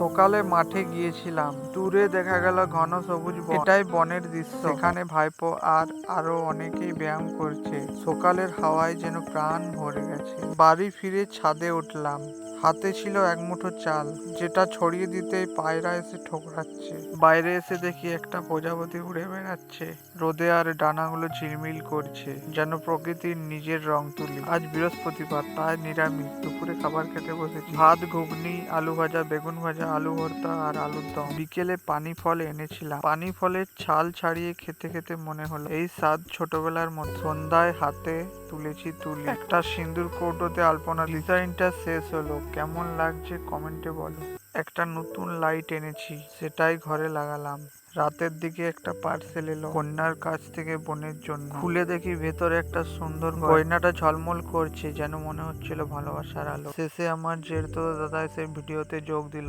সকালে মাঠে গিয়েছিলাম, দূরে দেখা গেল ঘন সবুজ বন। এটাই বনের দৃশ্য। এখানে ভাইপো আর আরো অনেকেই ব্যায়াম করছে। সকালের হাওয়ায় যেন প্রাণ ভরে গেছে। বাড়ি ফিরে ছাদে উঠলাম, হাতে ছিল এক মুঠো চাল, যেটা ছড়িয়ে দিতেই পায়রা এসে ঠোকরাচ্ছে। বাইরে এসে দেখি একটা প্রজাপতি উড়ে বেড়াচ্ছে, রোদে আর ডানাগুলো ঝিলমিল করছে, যেন প্রকৃতির নিজের রং তুলি। আজ বৃহস্পতিবার, তাই নিরামিষ। দুপুরে খাবার খেতে বসেছি, ভাত, ঘুগনি, আলু ভাজা, বেগুন ভাজা, আলু ভর্তা আর আলুর দম। বিকেলে পানি ফল এনেছিলাম, পানি ফলের ছাল ছাড়িয়ে খেতে খেতে মনে হলো এই স্বাদ ছোটবেলার মতো। সন্ধ্যায় হাতে তুলেছি তুলি, একটা সিঁদুর কৌটোতে আলপনা। ডিজাইনটা শেষ হলো, কেমন লাগছে কমেন্টে বলো। একটা নতুন লাইট এনেছি, সেটাই ঘরে লাগালাম। রাতের দিকে একটা পার্সেল এলো কন্যার কাছ থেকে বোনের জন্য। খুলে দেখি ভেতরে একটা সুন্দর গয়নাটা ঝলমল করছে, যেন মনে হচ্ছিল ভালোবাসার আলো। শেষে আমার জেঠতো দাদা এসে ভিডিওতে যোগ দিল।